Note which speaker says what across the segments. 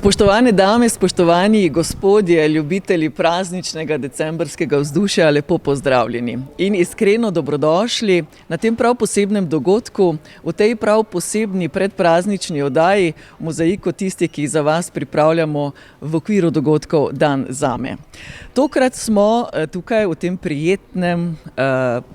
Speaker 1: Spoštovane dame, spoštovani gospodje, ljubitelji prazničnega decembrskega vzdušja, lepo pozdravljeni in iskreno dobrodošli na tem prav posebnem dogodku, v tej prav posebni predpraznični oddaji v Mozaiku tisti, ki za vas pripravljamo v okviru dogodkov Dan zame. Tokrat smo tukaj v tem prijetnem,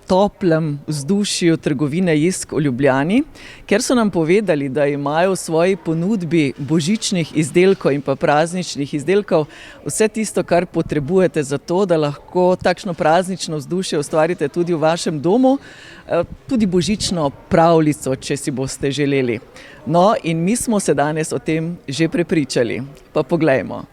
Speaker 1: toplem vzdušju trgovine Jisk v Ljubljani, ker so nam povedali, da imajo v svoji ponudbi božičnih izdelkov in pa prazničnih izdelkov vse tisto, kar potrebujete za to, da lahko takšno praznično vzdušje ustvarite tudi v vašem domu, tudi božično pravljico, če si boste želeli. No, in mi smo se danes o tem že prepričali. Pa poglejmo.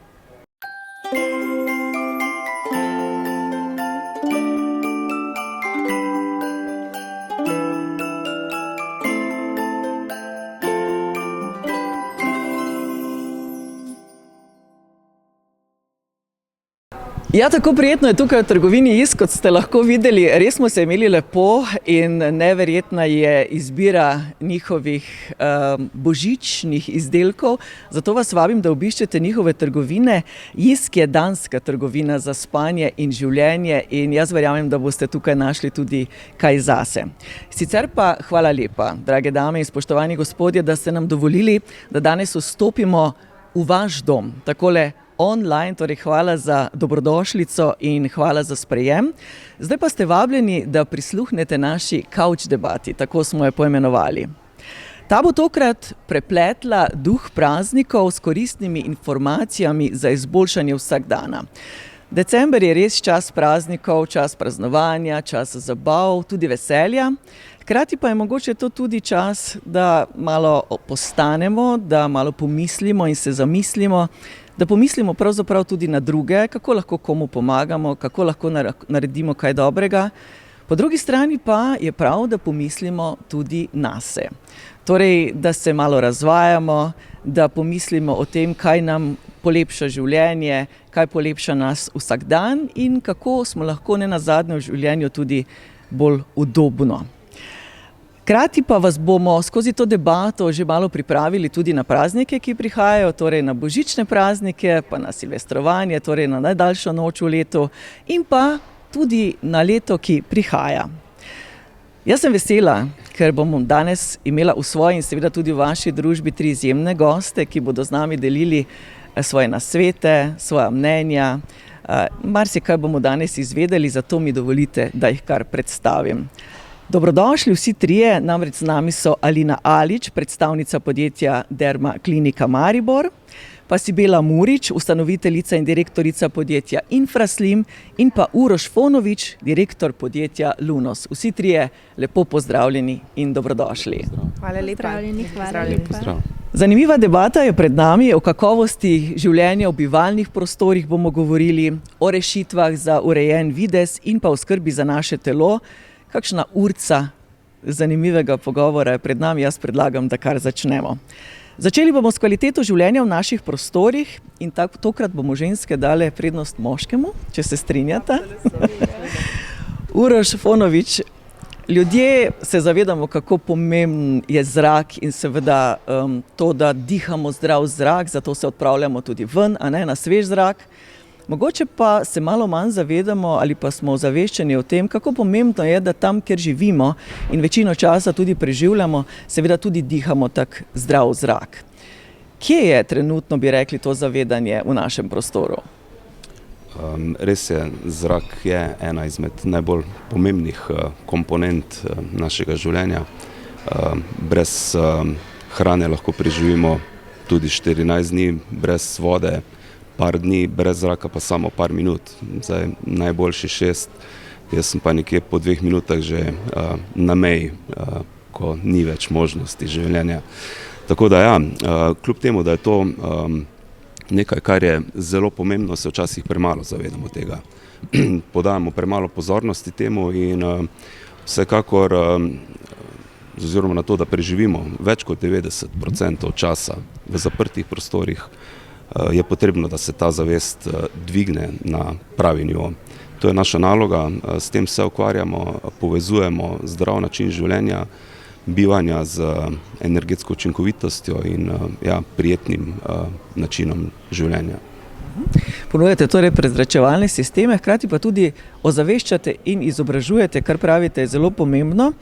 Speaker 1: Ja, tako prijetno je tukaj v trgovini Jisk, kot ste lahko videli. Res smo se imeli lepo in neverjetna je izbira njihovih božičnih izdelkov. Zato vas vabim, da obiščete njihove trgovine. Jisk je danska trgovina za spanje in življenje in jaz verjamem, da boste tukaj našli tudi kaj zase. Sicer pa hvala lepa, drage dame in spoštovani gospodje, da ste nam dovolili, da danes vstopimo v vaš dom. Takole online, torej hvala za dobrodošlico in hvala za sprejem. Zdaj pa ste vabljeni, da prisluhnete naši couch debati, tako smo jo poimenovali. Ta bo tokrat prepletla duh praznikov s koristnimi informacijami za izboljšanje vsakdana. December je res čas praznikov, čas praznovanja, čas zabav, tudi veselja. Hkrati pa je mogoče to tudi čas, da malo postanemo, da malo pomislimo in se zamislimo, da pomislimo pravzaprav tudi na druge, kako lahko komu pomagamo, kako lahko naredimo kaj dobrega. Po drugi strani pa je prav, da pomislimo tudi nase. Torej, da se malo razvajamo, da pomislimo o tem, kaj nam polepša življenje, kaj polepša nas vsak dan in kako smo lahko nenazadnje v življenju tudi bolj udobno. Hkrati pa vas bomo skozi to debato že malo pripravili tudi na praznike, ki prihajajo, torej na božične praznike, pa na silvestrovanje, torej na najdaljšo noč v letu in pa tudi na leto, ki prihaja. Jaz sem vesela, ker bom danes imela v svoji in seveda tudi v vaši družbi 3 izjemne goste, ki bodo z nami delili svoje nasvete, svoja mnenja. Marsikaj bomo danes izvedeli, zato mi dovolite, da jih kar predstavim. Dobrodošli vsi trije, namreč z nami so Alina Alič, predstavnica podjetja Dermaklinika Maribor, pa Sibela Murič, ustanoviteljica in direktorica podjetja Infraslim in pa Uroš Fonovič, direktor podjetja Lunos. Vsi trije lepo pozdravljeni in dobrodošli.
Speaker 2: Hvala lepa.
Speaker 1: Zanimiva debata je pred nami, o kakovosti življenja v bivalnih prostorih bomo govorili, o rešitvah za urejen videz in pa o skrbi za naše telo. Kakšna urca zanimivega pogovora je pred nami, jaz predlagam, da kar začnemo. Začeli bomo s kvaliteto življenja v naših prostorih in tokrat bomo ženske dale prednost moškemu, če se strinjata. Uroš Fonovič, ljudje se zavedamo, kako pomemben je zrak in seveda to, da dihamo zdrav zrak, zato se odpravljamo tudi ven, na svež zrak. Mogoče pa se malo manj zavedamo ali pa smo ozaveščeni o tem, kako pomembno je, da tam, kjer živimo in večino časa tudi preživljamo, seveda tudi dihamo tak zdrav zrak. Kje je trenutno, bi rekli, to zavedanje v našem prostoru?
Speaker 3: Res je, zrak je ena izmed najbolj pomembnih komponent našega življenja. Brez hrane lahko preživimo tudi 14 dni, brez vode par dni, brez zraka pa samo par minut. Zdaj najboljši 6, jaz sem pa nekje po 2 minutah že na meji, ko ni več možnosti življenja. Tako da ja, kljub temu, da je to nekaj, kar je zelo pomembno, se včasih premalo zavedamo tega. Podajamo premalo pozornosti temu in vsekakor z ozirom na to, da preživimo več kot 90% časa v zaprtih prostorih, je potrebno, da se ta zavest dvigne na pravi nivo. To je naša naloga, s tem se ukvarjamo, povezujemo zdrav način življenja bivanja z energetsko učinkovitostjo in prijetnim načinom življenja.
Speaker 1: Ponujate torej prezračevalne sisteme, hkrati pa tudi ozaveščate in izobražujete, kar pravite je zelo pomembno.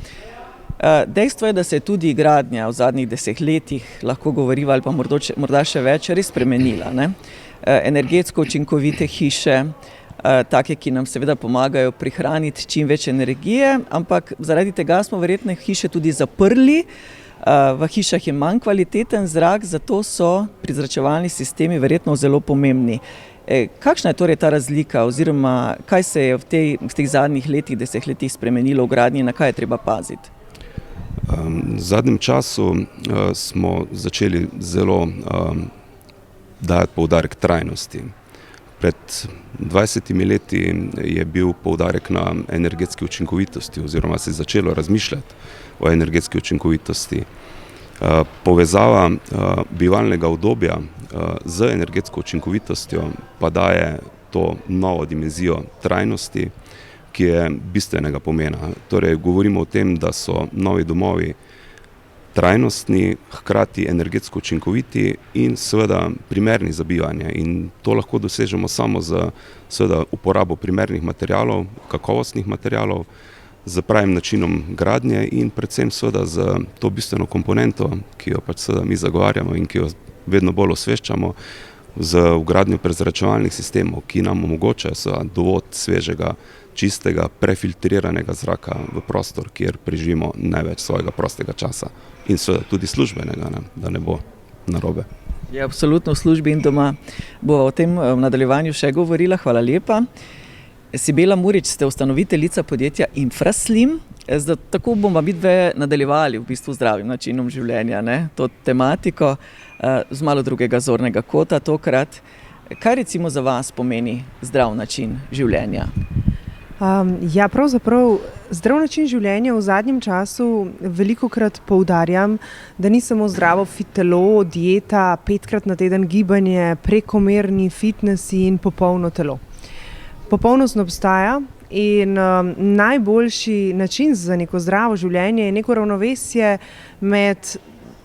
Speaker 1: Dejstvo je, da se je tudi gradnja v zadnjih 10 letih, lahko govoriva ali pa morda še več, res spremenila, ne? Energetsko učinkovite hiše, take, ki nam seveda pomagajo prihraniti čim več energije, ampak zaradi tega smo verjetno hiše tudi zaprli. V hišah je manj kvaliteten zrak, zato so prezračevalni sistemi verjetno zelo pomembni. Kakšna je torej ta razlika oziroma kaj se je v teh zadnjih letih, 10 letih spremenilo v gradnji, na kaj je treba paziti?
Speaker 3: V zadnjem času smo začeli zelo dajati poudarek trajnosti. Pred 20 leti je bil poudarek na energetski učinkovitosti oziroma se je začelo razmišljati o energetski učinkovitosti. Povezava bivalnega udobja z energetsko učinkovitostjo pa daje to novo dimenzijo trajnosti, ki je bistvenega pomena. Torej, govorimo o tem, da so novi domovi trajnostni, hkrati energetsko učinkoviti in seveda primerni za bivanje. In to lahko dosežemo samo z seveda uporabo primernih materialov, kakovostnih materialov, z pravim načinom gradnje in predvsem seveda z to bistveno komponento, ki jo pač seveda mi zagovarjamo in ki jo vedno bolj osveščamo, z vgradnjo prezračevalnih sistemov, ki nam omogočajo seveda dovod svežega, čistega, prefiltriranega zraka v prostor, kjer preživimo največ svojega prostega časa in seveda tudi službenega, ne, da ne bo narobe.
Speaker 1: Je absolutno v službi in doma. Bova o tem v nadaljevanju še govorila, hvala lepa. Sibela Murič, ste ustanoviteljica podjetja Infraslim. Tako bomo midve nadaljevali v bistvu zdravim načinom življenja, ne? To tematiko z malo drugega zornega kota tokrat. Kaj recimo za vas pomeni zdrav način življenja?
Speaker 2: Pravzaprav zdrav način življenja v zadnjem času velikokrat poudarjam, da ni samo zdravo fit telo, dieta, 5-krat na teden gibanje, prekomerni fitnesi in popolno telo. Popolnost ne obstaja in najboljši način za neko zdravo življenje je neko ravnovesje med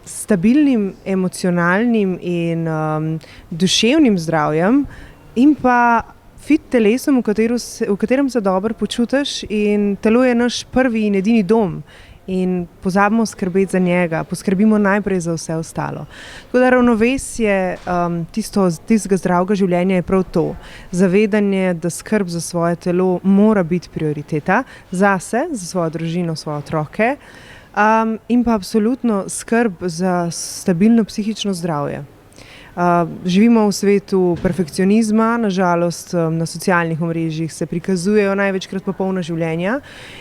Speaker 2: stabilnim emocionalnim in duševnim zdravjem in pa fit telesom, v katerem se dobro počutiš, in telo je naš prvi in edini dom. In pozabimo skrbeti za njega, poskrbimo najprej za vse ostalo. Tako da ravnovesje tistega zdravega življenja je prav to. Zavedanje, da skrb za svoje telo mora biti prioriteta zase, za svojo družino, svoje otroke, in pa absolutno skrb za stabilno psihično zdravje. Živimo v svetu perfekcionizma, nažalost na socialnih omrežjih se prikazujejo največkrat popolna življenja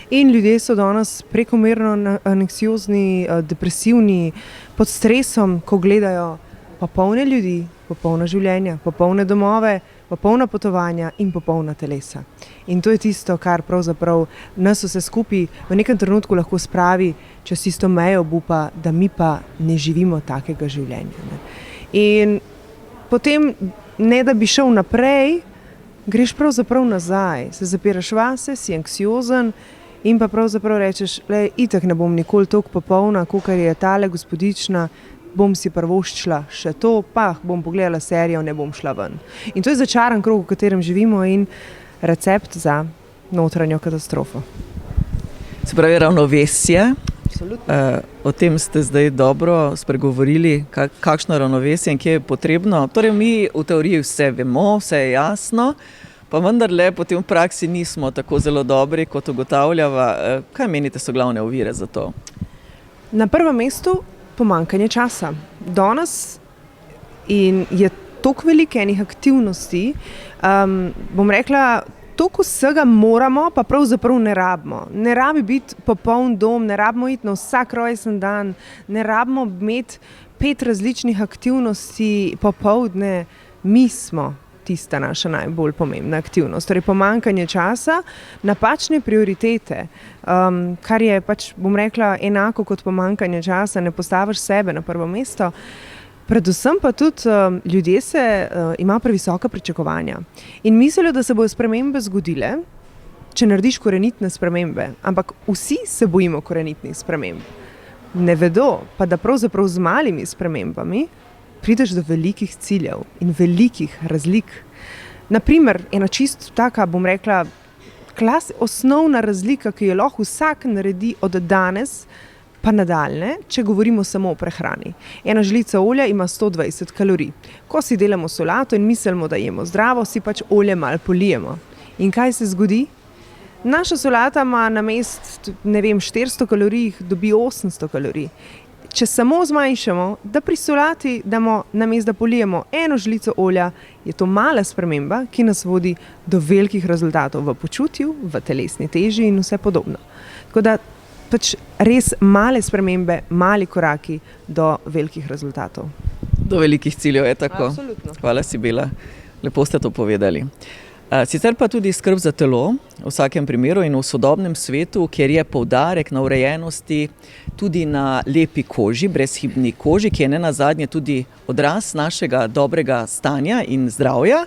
Speaker 2: in ljudje so danes prekomerno anksiozni, depresivni, pod stresom, ko gledajo popolne ljudi, popolna življenja, popolne domove, popolna potovanja in popolna telesa. In to je tisto, kar pravzaprav nas vse skupaj v nekem trenutku lahko spravi čez tisto mejo obupa, da mi pa ne živimo takega življenja, ne. In potem, ne da bi šel naprej, greš pravzaprav nazaj, se zapiraš vase, si anksiozen in pa pravzaprav rečeš, itak ne bom nikoli toliko popolna, kakor je tale gospodična, bom si privoščila še to, pa bom pogledala serijo, ne bom šla ven. In to je začaran krog, v katerem živimo in recept za notranjo katastrofo.
Speaker 1: Se pravi, ravnovesje.
Speaker 2: Absolutno.
Speaker 1: O tem ste zdaj dobro spregovorili, kakšno ravnovesje in kje je potrebno. Torej, mi v teoriji vse vemo, vse je jasno, pa vendarle potem v praksi nismo tako zelo dobri, kot ugotavljava. Kaj menite so glavne ovire za to?
Speaker 2: Na prvem mestu pomanjkanje časa. Danes in je toliko veliko enih aktivnosti, bom rekla, toliko vsega moramo, pa pravzaprav ne rabimo. Ne rabi biti popoln dom, ne rabimo iti na vsak rojsten dan, ne rabimo imeti 5 različnih aktivnosti popoldne. Mi smo tista naša najbolj pomembna aktivnost. Torej pomanjkanje časa, napačne prioritete, kar je pač, bom rekla, enako kot pomanjkanje časa, ne postaviš sebe na prvo mesto. Predvsem pa tudi ljudje imajo previsoka pričakovanja in mislijo, da se bodo spremembe zgodile, če narediš korenitne spremembe. Ampak vsi se bojimo korenitnih sprememb. ne vedo, pa da pravzaprav z malimi spremembami prideš do velikih ciljev in velikih razlik. Naprimer, ena čisto taka, bom rekla, osnovna razlika, ki jo lahko vsak naredi od danes pa nadaljne, če govorimo samo o prehrani. Ena žlica olja ima 120 kalorij. Ko si delamo solato in mislimo, da jemo zdravo, si pač olje malo polijemo. In kaj se zgodi? Naša solata ima namesto, 400 kalorij, dobi 800 kalorij. Če samo zmanjšamo, da pri solati damo namesto, da polijemo eno žlico olja, je to mala sprememba, ki nas vodi do velikih rezultatov v počutju, v telesni teži in vse podobno. Tako da pač res male spremembe, mali koraki do velikih rezultatov.
Speaker 1: Do velikih ciljev je tako.
Speaker 2: Absolutno.
Speaker 1: Hvala, Sibila. Lepo ste to povedali. Sicer pa tudi skrb za telo, v vsakem primeru in v sodobnem svetu, kjer je poudarek na urejenosti, tudi na lepi koži, brezhibni koži, ki je nenazadnje tudi odraz našega dobrega stanja in zdravja,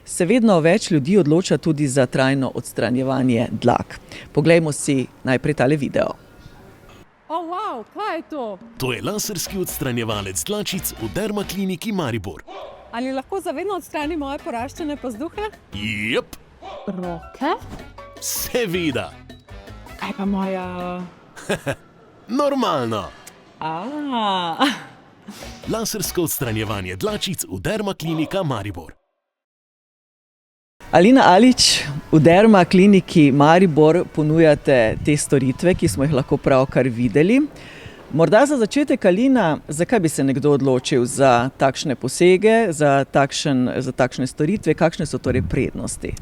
Speaker 1: se vedno več ljudi odloča tudi za trajno odstranjevanje dlak. Poglejmo si najprej tale video.
Speaker 4: Wow, kaj je to?
Speaker 5: To je laserski odstranjevalec dlačic v Dermakliniki Maribor.
Speaker 4: Ali lahko zavedno odstrani moje poraščene pazduhe?
Speaker 5: Jep,
Speaker 4: Roke?
Speaker 5: seveda.
Speaker 4: Kaj pa moja...
Speaker 5: Normalno.
Speaker 4: A.
Speaker 5: Lasersko odstranjevanje dlačic v Dermaklinika Maribor.
Speaker 1: Alina Alič, v Dermakliniki Maribor ponujate te storitve, ki smo jih lahko pravkar videli. Morda za začetek, Alina, zakaj bi se nekdo odločil za takšne posege, za takšne storitve, kakšne so torej prednosti?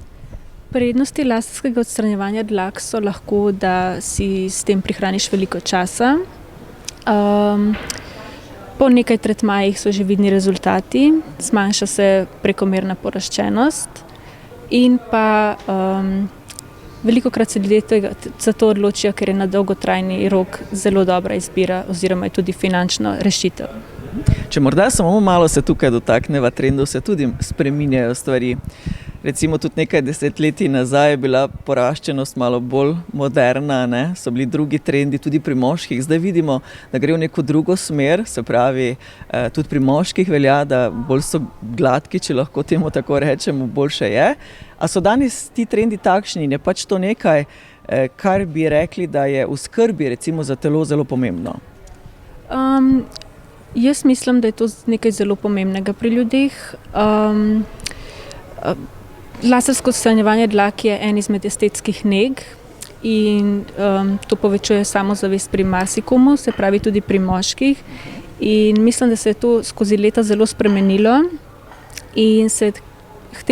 Speaker 6: Prednosti laserskega odstranjevanja dlak so lahko, da si s tem prihraniš veliko časa. Po nekaj tretmajih so že vidni rezultati, zmanjša se prekomerna poraščenost in pa velikokrat se ljudje za to odločijo, ker je na dolgotrajni rok zelo dobra izbira oziroma je tudi finančno rešitev.
Speaker 1: Če morda samo malo se tukaj dotakneva trendov, se tudi spreminjajo stvari. Recimo tudi nekaj desetletij nazaj je bila poraščenost malo bolj moderna, ne? So bili drugi trendi tudi pri moških. Zdaj vidimo, da gre v neko drugo smer, se pravi, tudi pri moških velja, da bolj so gladki, če lahko temu tako rečemo, boljše je. A so danes ti trendi takšni in je pač to nekaj, kar bi rekli, da je v skrbi recimo za telo zelo pomembno?
Speaker 6: Jaz mislim, da je to nekaj zelo pomembnega pri ljudeh. Lasersko odstranjevanje dlak je en izmed estetskih neg in to povečuje samozavest pri marsikomu, se pravi tudi pri moških. In mislim, da se je to skozi leta zelo spremenilo in se k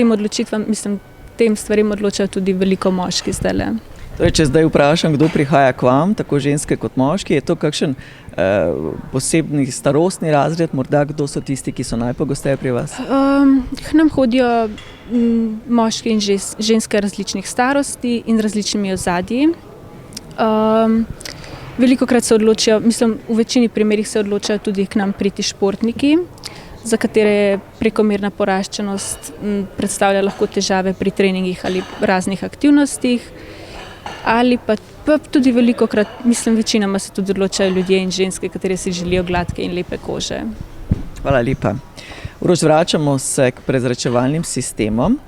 Speaker 6: tem stvarem odločajo tudi veliko moški zdajle.
Speaker 1: Torej, če zdaj vprašam, kdo prihaja k vam, tako ženske kot moški, je to kakšen posebni starostni razred, morda kdo so tisti, ki so najpogosteje pri vas?
Speaker 6: K nam hodijo moški in ženske različnih starosti in različnimi ozadji. Velikokrat se odločijo, v večini primerih se odločajo tudi k nam priti športniki, za katere prekomerna poraščenost predstavlja lahko težave pri treningih ali raznih aktivnostih. Ali pa tudi velikokrat, večinoma se tudi odločajo ljudje in ženske, kateri si želijo gladke in lepe kože.
Speaker 1: Hvala lepa. Uroš, vračamo se k prezračevalnim sistemom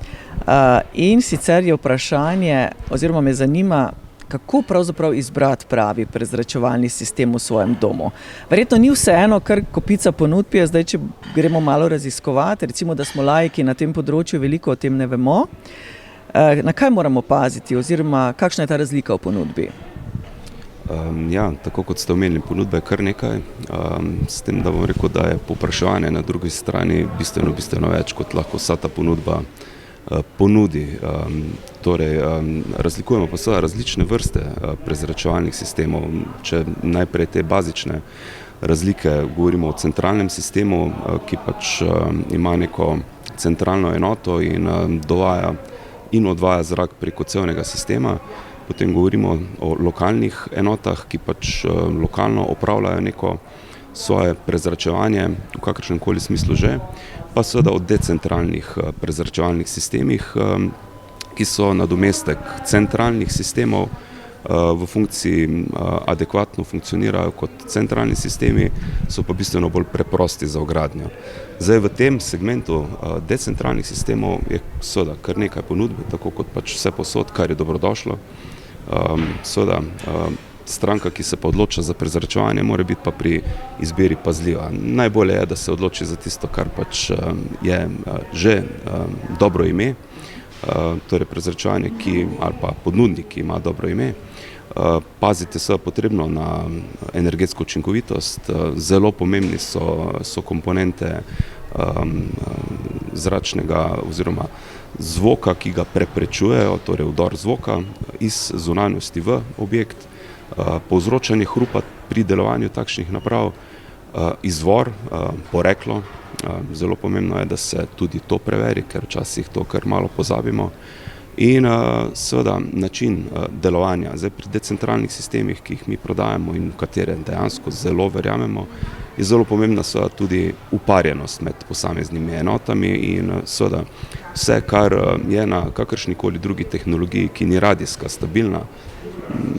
Speaker 1: in sicer je vprašanje, oziroma me zanima, kako pravzaprav izbrati pravi prezračevalni sistem v svojem domu. Verjetno ni vseeno, kar kopica ponudb je, zdaj če gremo malo raziskovati, recimo, da smo laiki na tem področju, veliko o tem ne vemo. Na kaj moramo paziti oziroma kakšna je ta razlika v ponudbi?
Speaker 3: Tako kot ste omenili, ponudbe je kar nekaj, s tem, da bom rekel, da je povpraševanje na drugi strani bistveno več, kot lahko vsa ta ponudba ponudi. Razlikujemo pa seveda različne vrste prezračevalnih sistemov. Če najprej te bazične razlike govorimo o centralnem sistemu, ki pač ima neko centralno enoto in dovaja in odvaja zrak preko celnega sistema. Potem govorimo o lokalnih enotah, ki pač lokalno opravljajo neko svoje prezračevanje v kakršnem koli smislu že, pa seveda o decentralnih prezračevalnih sistemih, ki so nadomestek centralnih sistemov, v funkciji adekvatno funkcionirajo kot centralni sistemi, so pa bistveno bolj preprosti za vgradnjo. Zdaj v tem segmentu decentralnih sistemov je seveda kar nekaj ponudbe, tako kot pač vse posod, kar je dobrodošlo. Seveda stranka, ki se pa odloča za prezračevanje, mora biti pa pri izbiri pazljiva. Najbolje je, da se odloči za tisto, kar pač je že dobro ime, torej prezračevanje, ali pa ponudnik, ki ima dobro ime. Pazite se potrebno na energetsko učinkovitost, zelo pomembni so komponente zračnega oziroma zvoka, ki ga preprečujejo, torej vdor zvoka iz zunanjosti v objekt, povzročanje hrupa pri delovanju takšnih naprav, izvor, poreklo. Zelo pomembno je, da se tudi to preveri, ker včasih to kar malo pozabimo. In seveda način delovanja. Zdaj pri decentralnih sistemih, ki jih mi prodajamo in v katere dejansko zelo verjamemo, je zelo pomembna seveda tudi uparjenost med posameznimi enotami in seveda vse, kar je na kakršnikoli drugi tehnologiji, ki ni radijska, stabilna,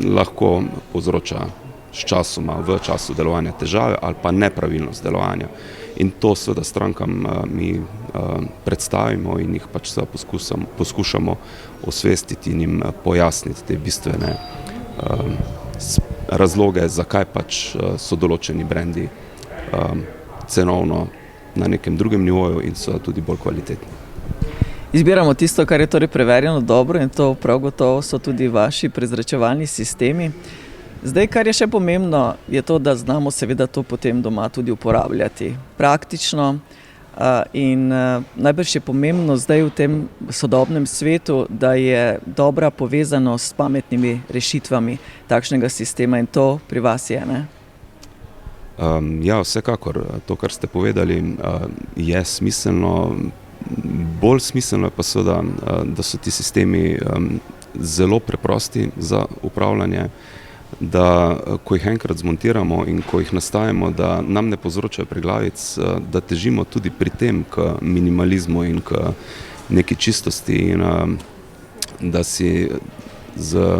Speaker 3: lahko povzroča sčasoma v času delovanja težave ali pa nepravilnost delovanja. In to seveda strankam mi predstavimo in jih pač poskušamo osvestiti in jim pojasniti te bistvene razloge, zakaj pač so določeni brendi cenovno na nekem drugem nivoju in so tudi bolj kvalitetni.
Speaker 1: Izbiramo tisto, kar je torej preverjeno dobro in to prav gotovo so tudi vaši prezračevalni sistemi. Zdaj, kar je še pomembno, je to, da znamo seveda to potem doma tudi uporabljati praktično in najbrž je pomembno zdaj v tem sodobnem svetu, da je dobra povezanost s pametnimi rešitvami takšnega sistema in to pri vas je, ne?
Speaker 3: Ja, vsekakor. To, kar ste povedali, je smiselno. Bolj smiselno je pa seveda, da so ti sistemi zelo preprosti za upravljanje, da ko jih enkrat zmontiramo in ko jih nastavimo, da nam ne povzročajo preglavic, da težimo tudi pri tem k minimalizmu in k neki čistosti in da si z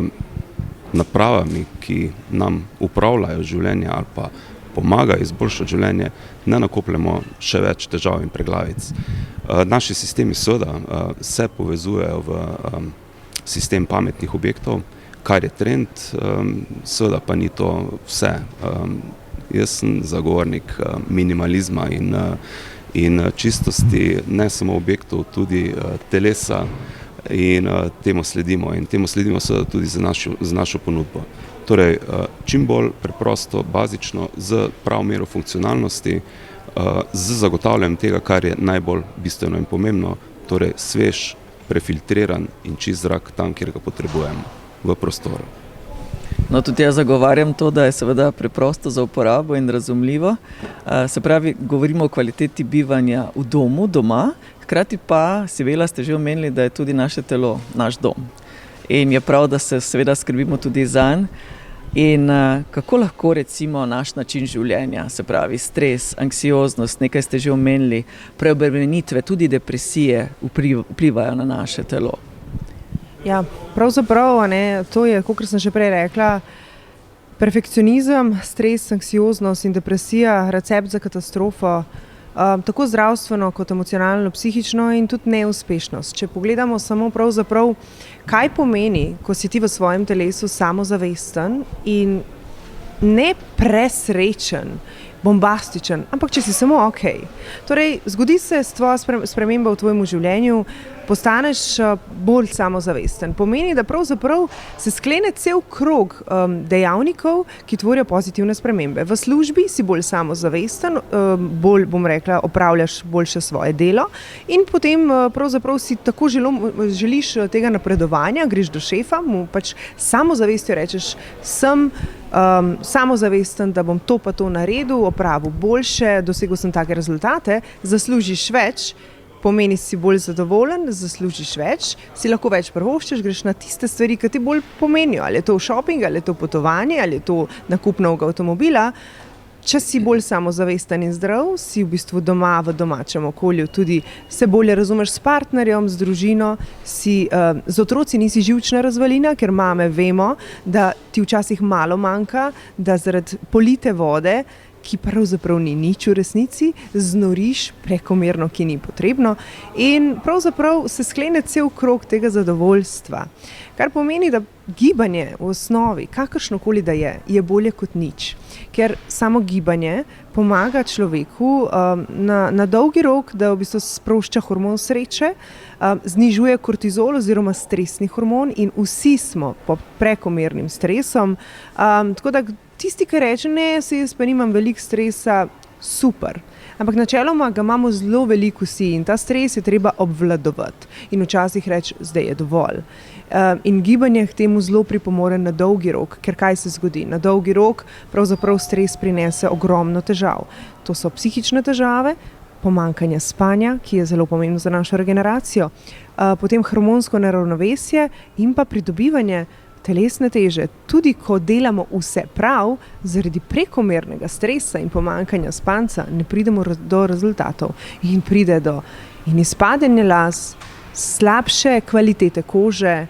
Speaker 3: napravami, ki nam upravljajo življenje ali pa pomagajo izboljšati življenje, ne nakopljamo še več težav in preglavic. Naši sistemi seveda se povezujejo v sistem pametnih objektov, kar je trend, seveda pa ni to vse. Jaz sem zagovornik minimalizma in čistosti, ne samo objektov, tudi telesa in temu sledimo. In temu sledimo seveda tudi z našo ponudbo. Torej, čim bolj preprosto, bazično, z prav mero funkcionalnosti, z zagotavljanjem tega, kar je najbolj bistveno in pomembno, torej svež, prefiltriran in čist zrak tam, kjer ga potrebujemo, v prostoru.
Speaker 1: No, tudi jaz zagovarjam to, da je seveda preprosto za uporabo in razumljivo. Se pravi, govorimo o kvaliteti bivanja v domu, doma, hkrati pa, Sibela, ste že omenili, da je tudi naše telo naš dom. In je prav, da se seveda skrbimo tudi zanj. In kako lahko recimo naš način življenja, se pravi stres, anksioznost, nekaj ste že omenili, preobremenitve, tudi depresije vplivajo na naše telo?
Speaker 2: Ja, pravzaprav, to je, kot sem že prej rekla, perfekcionizem, stres, anksioznost in depresija, recept za katastrofo, tako zdravstveno kot emocionalno, psihično in tudi neuspešnost. Če pogledamo samo pravzaprav, kaj pomeni, ko si ti v svojem telesu samozavesten in ne presrečen, bombastičen, ampak če si samo okej. Torej, zgodi se sprememba v tvojem življenju, postaneš bolj samozavesten. Pomeni, da pravzaprav se sklene cel krog dejavnikov, ki tvorijo pozitivne spremembe. V službi si bolj samozavesten, bolj, bom rekla, opravljaš boljše svoje delo in potem pravzaprav si tako želiš tega napredovanja, greš do šefa, mu pač samozavestjo rečeš, sem samozavesten, da bom to pa to naredil, opravil boljše, dosegel sem take rezultate, zaslužiš več, pomeni si bolj zadovoljen, zaslužiš več, si lahko več privoščiš, greš na tiste stvari, ki ti bolj pomenijo, ali je to shopping, ali je to potovanje, ali je to nakup novega avtomobila. Če si bolj samozavesten in zdrav, si v bistvu doma v domačem okolju, tudi se bolje razumeš s partnerjem, z družino, z otroci nisi živčna razvalina, ker mame vemo, da ti včasih malo manjka, da zaradi polite vode, ki pravzaprav ni nič v resnici, znoriš prekomerno, ki ni potrebno in pravzaprav se sklene cel krog tega zadovoljstva. Kar pomeni, da gibanje v osnovi, kakršnokoli da je bolje kot nič. Ker samo gibanje pomaga človeku na dolgi rok, da v bistvu sprošča hormon sreče, znižuje kortizol oziroma stresni hormon in vsi smo pod prekomernim stresom. Tako da tisti, ki reče, ne, jaz pa nimam veliko stresa, super. Ampak načeloma ga imamo zelo veliko vsi in ta stres je treba obvladovati. In včasih reči, zdaj je dovolj. In gibanje k temu zelo pripomore na dolgi rok, ker kaj se zgodi? Na dolgi rok pravzaprav stres prinese ogromno težav. To so psihične težave, pomanjkanje spanja, ki je zelo pomembno za našo regeneracijo, potem hormonsko neravnovesje in pa pridobivanje telesne teže. Tudi ko delamo vse prav, zaradi prekomernega stresa in pomanjkanja spanca ne pridemo do rezultatov in pride do izpadanja las, slabše kvalitete kože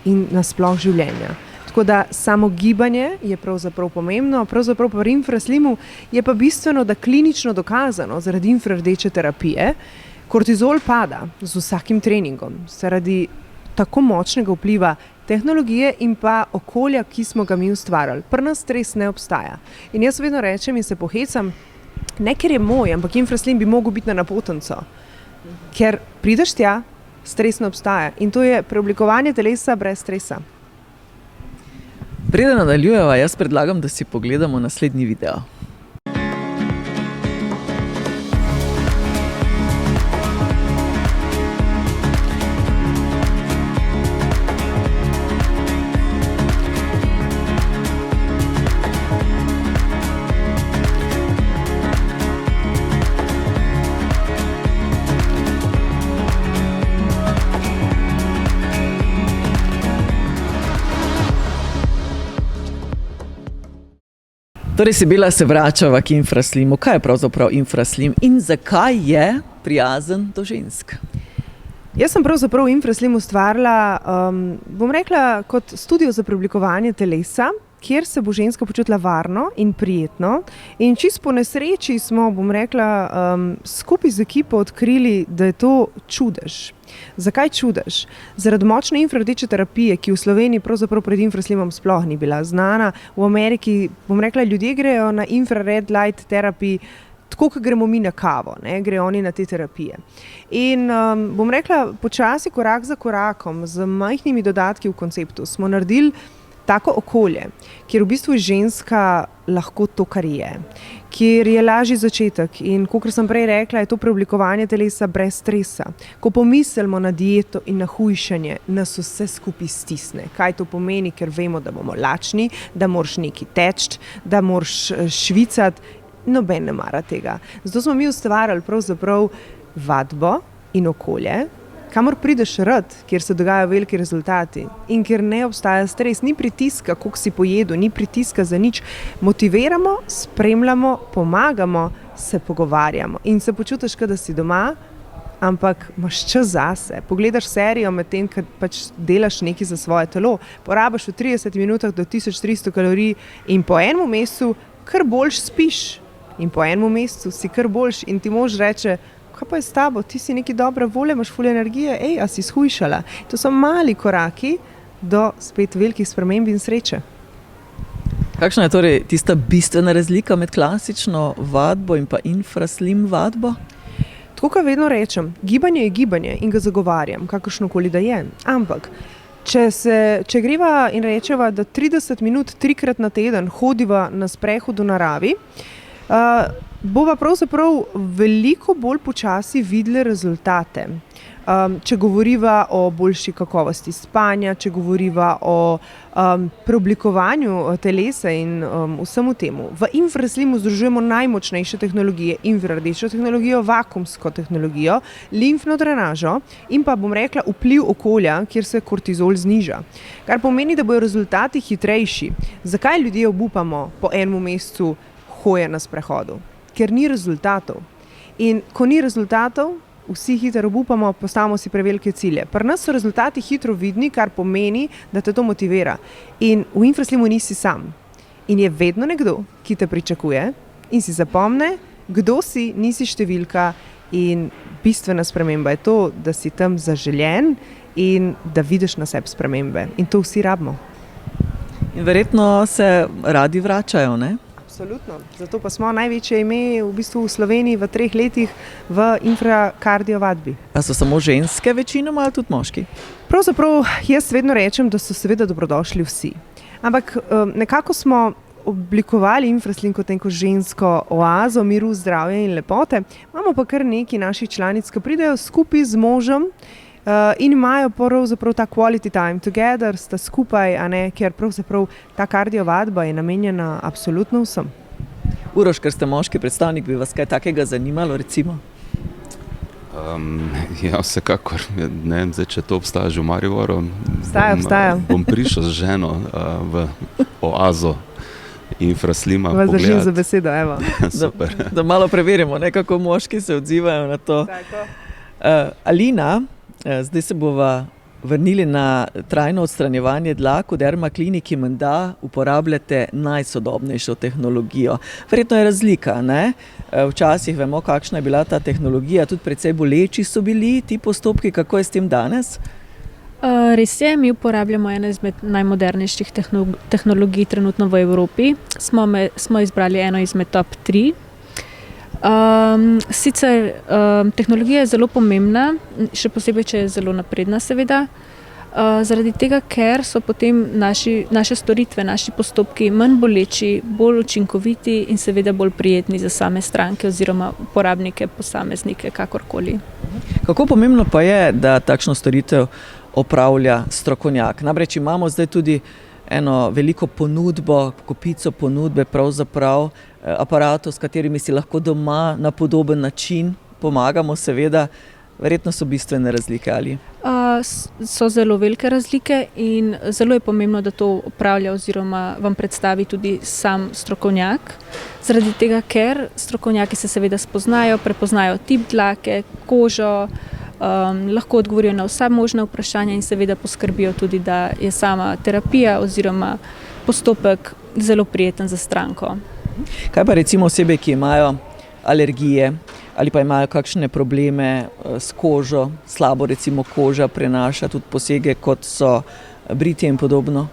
Speaker 2: in nasploh življenja. Tako da samo gibanje je pravzaprav pomembno, pravzaprav pri infraslimu je pa bistveno, da klinično dokazano zaradi infrardeče terapije kortizol pada z vsakim treningom, zaradi tako močnega vpliva tehnologije in pa okolja, ki smo ga mi ustvarjali. Pri nas stres ne obstaja. In jaz vedno rečem in se pohecam, ne ker je moj, ampak infraslim bi mogel biti na napotenco. Ker prideš tja, stres ne obstaja. In to je preoblikovanje telesa brez stresa.
Speaker 1: Preden nadaljujeva, jaz predlagam, da si pogledamo naslednji video. Torej, Sibila, se vračava k infraslimu. Kaj je pravzaprav infraslim in zakaj je prijazen do žensk?
Speaker 2: Jaz sem pravzaprav infraslim ustvarila, bom rekla, kot studio za preoblikovanje telesa, kjer se bo ženska počutila varno in prijetno. In čisto po nesreči smo, bom rekla, skupaj z ekipo odkrili, da je to čudež. Zakaj čudež? Zaradi močne infrardeče terapije, ki v Sloveniji pravzaprav pred infraslimom sploh ni bila znana. V Ameriki, bom rekla, ljudje grejo na infrared light therapy, tako, kot gremo mi na kavo, ne, grejo oni na te terapije. In bom rekla, počasi, korak za korakom, z majhnimi dodatki v konceptu, smo naredili tako okolje, kjer v bistvu ženska lahko to, kar je, kjer je lažji začetek in, kot sem prej rekla, je to preoblikovanje telesa brez stresa. Ko pomislimo na dieto in na hujšanje, nas vse skupaj stisne. Kaj to pomeni? Ker vemo, da bomo lačni, da moraš nekaj teči, da moraš švicati, noben ne mara tega. Zato smo mi ustvarjali pravzaprav vadbo in okolje, kamor prideš rad, kjer se dogajajo veliki rezultati in kjer ne obstaja stres, ni pritiska, koliko si pojedel, ni pritiska za nič. Motiviramo, spremljamo, pomagamo, se pogovarjamo in se počutiš, da si doma, ampak imaš čas zase. Pogledaš serijo med tem, kad pač delaš nekaj za svoje telo, porabiš v 30 minutah do 1300 kalorij in po enem mesecu kar boljš spiš in po enem mesecu si kar boljš in ti mož reče, kaj pa je s tabo, ti si neki dobra volja, imaš ful energije, a si shujšala. To so mali koraki do spet velikih sprememb in sreče.
Speaker 1: Kakšna je torej tista bistvena razlika med klasično vadbo in pa infraslim vadbo?
Speaker 2: Tako, kot vedno rečem, gibanje je gibanje in ga zagovarjam, kakršnokoli da je. Ampak, če greva in rečeva, da 30 minut 3-krat na teden hodiva na sprehod v naravi, bova pravzaprav veliko bolj počasi videli rezultate. Če govoriva o boljši kakovosti spanja, če govoriva o preoblikovanju telesa in vsemu temu. V infraslimu združujemo najmočnejše tehnologije, infrardečo tehnologijo, vakuumsko tehnologijo, limfno drenažo in pa, bom rekla, vpliv okolja, kjer se kortizol zniža. Kar pomeni, da bojo rezultati hitrejši. Zakaj ljudje obupamo po enem mesecu hoje na sprehodu, ker ni rezultatov. In ko ni rezultatov, vsi hitro obupamo, postavimo si prevelike cilje. Pri nas so rezultati hitro vidni, kar pomeni, da te to motivira. In v Infraslimu nisi sam. In je vedno nekdo, ki te pričakuje in si zapomne, kdo si, nisi številka in bistvena sprememba je to, da si tam zaželjen in da vidiš na sebi spremembe. In to vsi rabimo.
Speaker 1: In verjetno se radi vračajo, ne?
Speaker 2: Absolutno. Zato pa smo največje ime v bistvu v Sloveniji v 3 letih v infrakardio vadbi.
Speaker 1: A so samo ženske večinoma ali tudi moški?
Speaker 2: Pravzaprav jaz vedno rečem, da so seveda dobrodošli vsi. Ampak nekako smo oblikovali Infraslim kot neko žensko oazo miru, zdravja in lepote. Imamo pa kar nekaj naših članic, ki pridejo skupaj z možem in imajo pravzaprav ta quality time together, sta skupaj, a ne, ker pravzaprav ta kardio vadba je namenjena absolutno vsem.
Speaker 1: Uroš, ker ste moški predstavnik, bi vas kaj takega zanimalo, recimo?
Speaker 3: Ja, vsekakor. Ne vem, zdaj, če to obstaja že v Mariboru.
Speaker 2: Obstaja.
Speaker 3: Bom prišel z ženo v oazo Infraslima
Speaker 2: Vas držim
Speaker 3: pogledat.
Speaker 2: za besedo, evo.
Speaker 3: Super.
Speaker 1: Da malo preverimo, ne, kako moški se odzivajo na to. Alina, zdaj se bova vrnili na trajno odstranjevanje dlak. V dermakliniki menda uporabljate najsodobnejšo tehnologijo. Verjetno je razlika, ne? Včasih vemo, kakšna je bila ta tehnologija, tudi precej boleči so bili ti postopki. Kako je s tem danes?
Speaker 6: Res je, mi uporabljamo eno izmed najmodernejših tehnologij trenutno v Evropi. Smo izbrali eno izmed top 3. Sicer tehnologija je zelo pomembna, še posebej, če je zelo napredna seveda, zaradi tega, ker so potem naše storitve, naši postopki manj boleči, bolj učinkoviti in seveda bolj prijetni za same stranke oziroma uporabnike, posameznike, kakorkoli.
Speaker 1: Kako pomembno pa je, da takšno storitev opravlja strokovnjak? Namreč imamo zdaj tudi eno veliko ponudbo, kopico ponudbe pravzaprav aparatov, s katerimi si lahko doma na podoben način pomagamo, seveda. Verjetno so bistvene razlike, ali?
Speaker 6: So zelo velike razlike in zelo je pomembno, da to opravlja oziroma vam predstavi tudi sam strokovnjak. Zaradi tega, ker strokovnjaki se seveda spoznajo, prepoznajo tip dlake, kožo, lahko odgovorijo na vsa možna vprašanja in seveda poskrbijo tudi, da je sama terapija oziroma postopek zelo prijeten za stranko.
Speaker 1: Kaj pa recimo osebe, ki imajo alergije ali pa imajo kakšne probleme s kožo, slabo recimo koža prenaša tudi posege, kot so britje in podobno?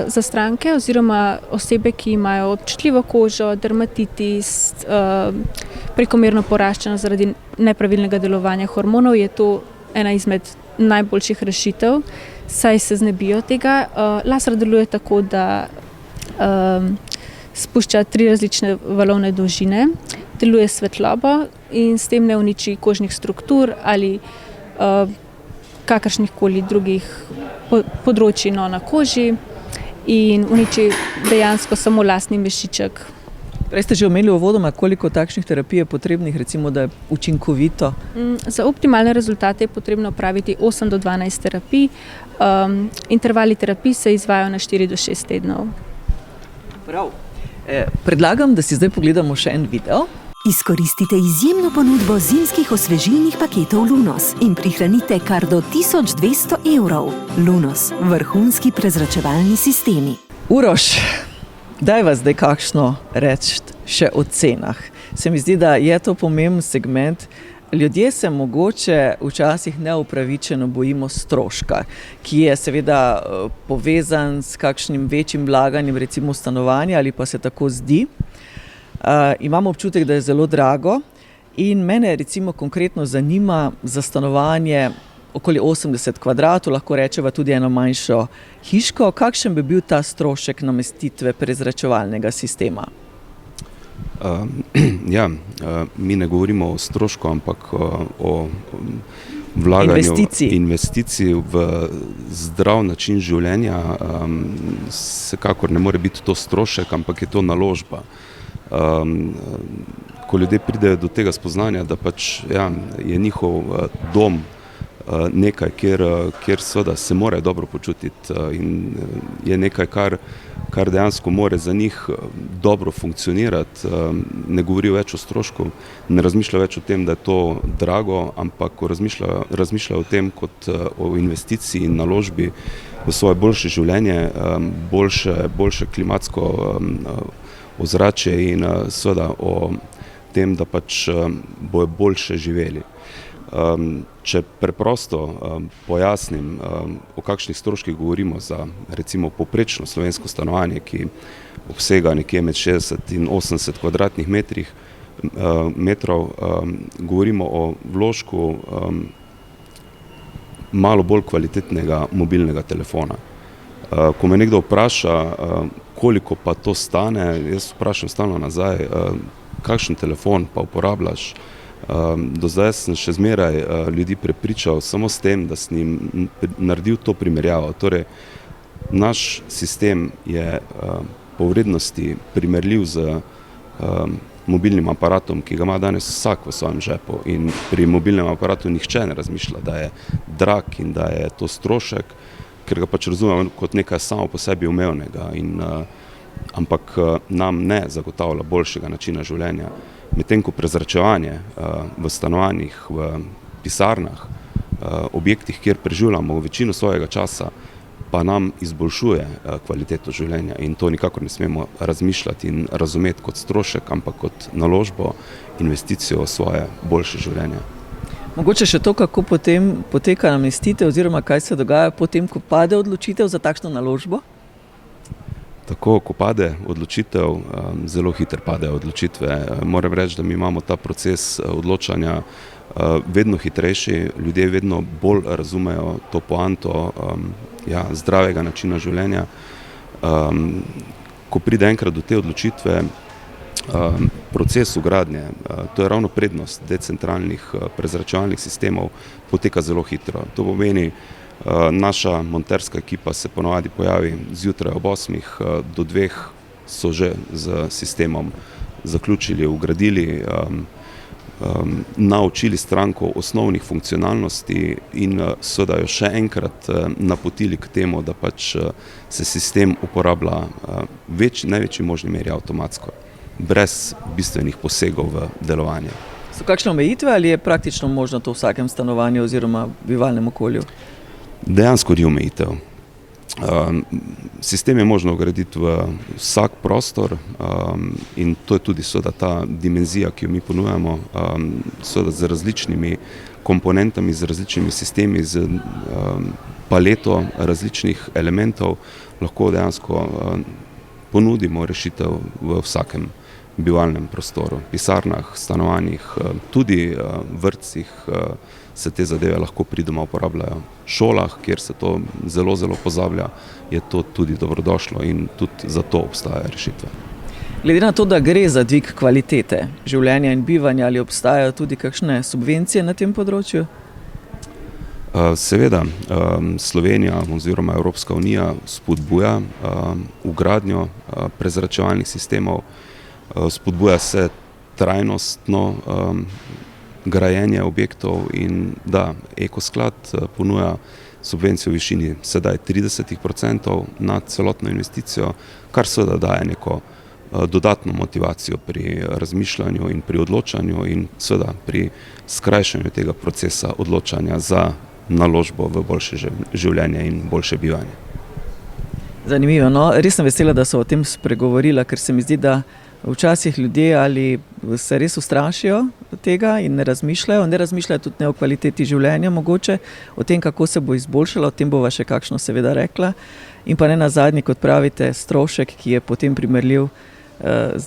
Speaker 6: Za stranke oziroma osebe, ki imajo občutljivo kožo, dermatitis, prekomerno poraščenost zaradi nepravilnega delovanja hormonov, je to ena izmed najboljših rešitev, saj se znebijo tega. Laser deluje tako, da spušča 3 različne valovne dolžine, deluje svetlobo in s tem ne uniči kožnih struktur ali kakršnihkoli drugih področij na koži in uniči dejansko samo lastni mešiček.
Speaker 1: Prej ste že omenili uvodoma, koliko takšnih terapij je potrebnih, recimo, da je učinkovito?
Speaker 6: Za optimalne rezultate je potrebno opraviti 8 do 12 terapij. Intervali terapij se izvajajo na 4 do 6 tednov.
Speaker 1: Prav. Predlagam, da si zdaj pogledamo še en video.
Speaker 7: Izkoristite izjemno ponudbo zimskih osvežilnih paketov Lunos in prihranite kar do 1200 €. Lunos, vrhunski prezračevalni sistemi.
Speaker 1: Uroš, daj vas zdaj kakšno reči še o cenah. Se mi zdi, da je to pomemben segment. Ljudje se mogoče včasih neupravičeno bojimo stroška, ki je seveda povezan s kakšnim večjim vlaganjem, recimo stanovanja, ali pa se tako zdi. Imamo občutek, da je zelo drago in mene recimo konkretno zanima za stanovanje okoli 80 kvadratov, lahko rečeva tudi eno manjšo hiško. Kakšen bi bil ta strošek namestitve prezračevalnega sistema?
Speaker 3: Mi ne govorimo o strošku, ampak o vlaganju investicij v zdrav način življenja. Vsekakor ne more biti to strošek, ampak je to naložba. Ko ljudje pridejo do tega spoznanja, da pač je njihov dom nekaj, kjer seveda se morajo dobro počutiti in je nekaj, kar kar dejansko more za njih dobro funkcionirati, ne govorijo več o strošku, ne razmišljajo več o tem, da je to drago, ampak razmišljajo o tem kot o investiciji in naložbi v svoje boljše življenje, boljše klimatsko ozračje in seveda o tem, da pač bojo boljše živeli. Če preprosto pojasnim, o kakšnih stroških govorimo za recimo povprečno slovensko stanovanje, ki obsega nekje med 60 in 80 kvadratnih metrov, govorimo o vložku malo bolj kvalitetnega mobilnega telefona. Ko me nekdo vpraša, koliko pa to stane, jaz vprašam stalno nazaj, kakšen telefon pa uporabljaš. Do zdaj sem še zmeraj ljudi prepričal samo s tem, da sem jim naredil to primerjavo. Torej, naš sistem je po vrednosti primerljiv z mobilnim aparatom, ki ga ima danes vsak v svojem žepu, in pri mobilnem aparatu nihče ne razmišlja, da je drag in da je to strošek, ker ga pač razumemo kot nekaj samo po sebi umevnega, ampak nam ne zagotavlja boljšega načina življenja. Medtem ko prezračevanje v stanovanjih, v pisarnah, objektih, kjer preživljamo večino svojega časa, pa nam izboljšuje kvaliteto življenja, in to nikakor ne smemo razmišljati in razumeti kot strošek, ampak kot naložbo, investicijo v svoje boljše življenje.
Speaker 1: Mogoče še to, kako potem poteka namestitev oziroma kaj se dogaja potem, ko pade odločitev za takšno naložbo?
Speaker 3: Tako, ko pade odločitev, zelo hitro padejo odločitve. Moram reči, da mi imamo ta proces odločanja vedno hitrejši, ljudje vedno bolj razumejo to poanto zdravega načina življenja. Ko pride enkrat do te odločitve, proces vgradnje, to je ravno prednost decentralnih prezračevalnih sistemov, poteka zelo hitro. To pomeni, naša monterska ekipa se ponavadi pojavi zjutraj ob 8, do 2 so že z sistemom zaključili, vgradili, naučili stranko osnovnih funkcionalnosti in seveda jo še enkrat napotili k temu, da pač se sistem uporablja v največji možni meri avtomatsko, brez bistvenih posegov v delovanje.
Speaker 1: So kakšne omejitve ali je praktično možno to v vsakem stanovanju oziroma bivalnem okolju?
Speaker 3: Dejansko ni omejitev. Sistem je možno vgraditi v vsak prostor in to je tudi seveda ta dimenzija, ki jo mi ponujamo, seveda z različnimi komponentami, z različnimi sistemi, z paleto različnih elementov lahko dejansko ponudimo rešitev v vsakem bivalnem prostoru, pisarnah, stanovanjih, tudi vrtcih se te zadeve lahko pridoma uporabljajo. V šolah, kjer se to zelo, zelo pozablja, je to tudi dobrodošlo in tudi za to obstajajo rešitve.
Speaker 1: Glede na to, da gre za dvig kvalitete življenja in bivanja, ali obstajajo tudi kakšne subvencije na tem področju?
Speaker 3: Seveda, Slovenija oziroma Evropska unija spodbuja vgradnjo prezračevalnih sistemov, spodbuja se trajnostno grajenje objektov in da, Ekosklad ponuja subvencijo v višini sedaj 30% na celotno investicijo, kar seveda daje neko dodatno motivacijo pri razmišljanju in pri odločanju in seveda pri skrajšanju tega procesa odločanja za naložbo v boljše življenje in boljše bivanje.
Speaker 1: Zanimivo, no, res sem vesela, da so o tem spregovorila, ker se mi zdi, da včasih ljudje ali se res ustrašijo tega in ne razmišljajo tudi ne o kvaliteti življenja mogoče, o tem, kako se bo izboljšala, o tem bova še kakšno seveda rekla. In pa ne nazadnje, kot pravite, strošek, ki je potem primerljiv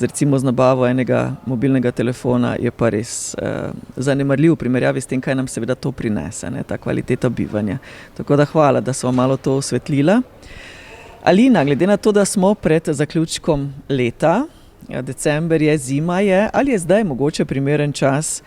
Speaker 1: recimo z nabavo enega mobilnega telefona, je pa res zanemarljiv v primerjavi s tem, kaj nam seveda to prinese, ne, ta kvaliteta bivanja. Tako da hvala, da sva malo to osvetlila. Alina, glede na to, da smo pred zaključkom leta, december je, zima je, ali je zdaj mogoče primeren čas,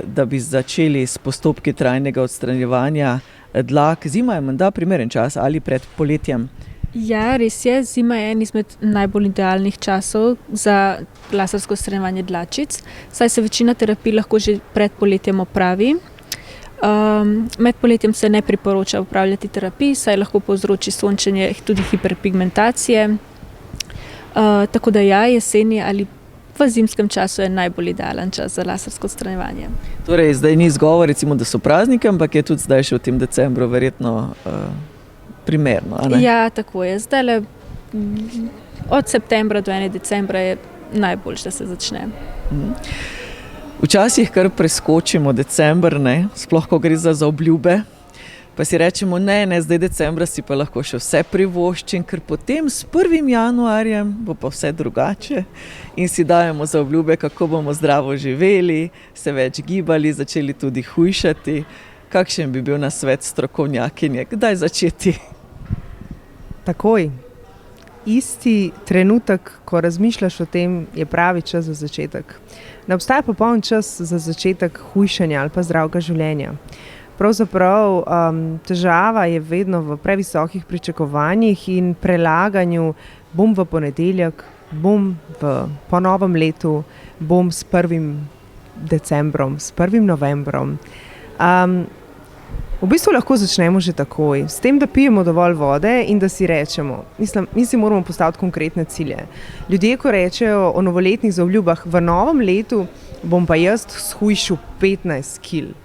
Speaker 1: da bi začeli s postopki trajnega odstranjevanja dlak? Zima je menda primeren čas ali pred poletjem?
Speaker 6: Ja, res je, zima je en izmed najbolj idealnih časov za lasersko odstranjevanje dlačic, saj se večina terapij lahko že pred poletjem opravi. Med poletjem se ne priporoča opravljati terapij, saj lahko povzroči sončenje tudi hiperpigmentacije. Tako da ja, jeseni ali v zimskem času je najbolj idealen čas za lasersko odstranjevanje.
Speaker 1: Torej, zdaj ni izgovor, recimo, da so prazniki, ampak je tudi zdaj še v tem decembru verjetno primerno, a ne?
Speaker 6: Ja, tako je. Zdajle od septembra do 1. decembra je najboljše, da se začne.
Speaker 1: Včasih kar preskočimo december, ne? Sploh, ko gre za obljube, pa si rečemo, ne, zdaj decembra si pa lahko še vse privoščim, ker potem s 1. januarjem bo pa vse drugače in si dajemo za obljube, kako bomo zdravo živeli, se več gibali, začeli tudi hujšati. Kakšen bi bil nasvet strokovnjakinje? Kdaj začeti?
Speaker 2: Takoj. Isti trenutek, ko razmišljaš o tem, je pravi čas za začetek. Ne obstaja popoln čas za začetek hujšanja ali pa zdravega življenja. Pravzaprav težava je vedno v previsokih pričakovanjih in prelaganju, bom v ponedeljek, bom po novem letu, bom s 1. decembrom, s 1. novembrom. V bistvu lahko začnemo že takoj, s tem, da pijemo dovolj vode in da si rečemo, mi si moramo postaviti konkretne cilje. Ljudje, ko rečejo o novoletnih zaobljubah, v novem letu bom pa jaz shujšal 15 kil.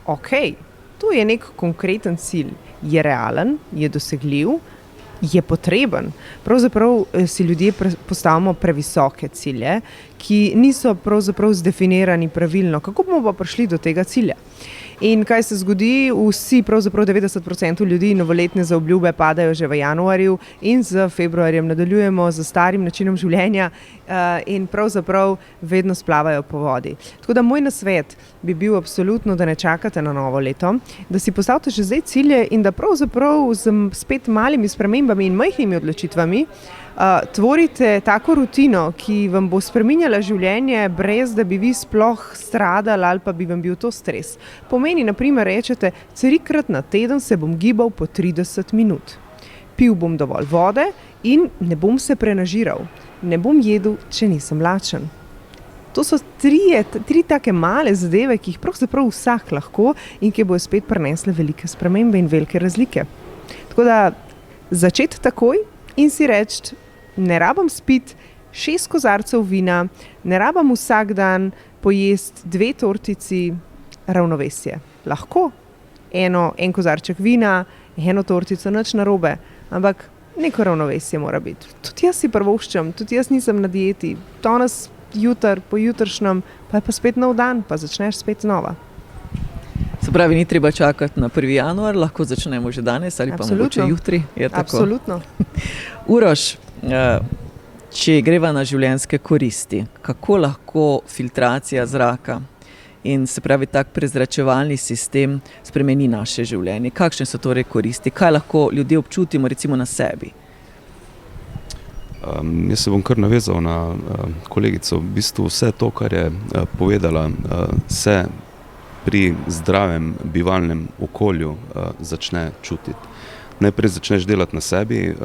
Speaker 2: Okej, to je nek konkreten cilj. Je realen, je dosegljiv, je potreben. Pravzaprav si ljudje postavimo previsoke cilje, ki niso pravzaprav zdefinirani pravilno. Kako bomo pa prišli do tega cilja? In kaj se zgodi? Vsi, pravzaprav 90% ljudi novoletne zaobljube padajo že v januarju in z februarjem nadaljujemo z starim načinom življenja in pravzaprav vedno splavajo po vodi. Tako da moj nasvet bi bil absolutno, da ne čakate na novo leto, da si postavite že zdaj cilje in da pravzaprav z spet malimi spremembami in majhnimi odločitvami tvorite tako rutino, ki vam bo spreminjala življenje, brez da bi vi sploh stradali ali pa bi vam bil to stres. Pomeni, na primer, rečete, 3-krat na teden se bom gibal po 30 minut. Pil bom dovolj vode in ne bom se prenažiral. Ne bom jedel, če nisem lačen. To so tri take male zadeve, ki jih pravzaprav vsak lahko in ki bojo spet prinesle velike spremembe in velike razlike. Tako da začeti takoj in si reči, ne rabim spiti 6 kozarcev vina, ne rabim vsak dan pojesti 2 tortici, ravnovesje. Lahko en kozarček vina, 1 tortico, nič narobe, ampak neko ravnovesje mora biti. Tudi jaz si privoščam, tudi jaz nisem na dieti. Danes, jutri, pojutrišnjem, pa je pa spet nov dan, pa začneš spet znova.
Speaker 1: Se pravi, ni treba čakati na 1. januar, lahko začnemo že danes ali pa mogoče jutri. Je tako?
Speaker 2: Absolutno.
Speaker 1: Uroš, če greva na življenjske koristi, kako lahko filtracija zraka in se pravi tak prezračevalni sistem spremeni naše življenje? Kakšne so torej koristi? Kaj lahko ljudje občutimo recimo na sebi?
Speaker 3: Jaz se bom kar navezal na kolegico. V bistvu vse to, kar je povedala, se pri zdravem bivalnem okolju začne čutiti. Najprej začneš delati na sebi,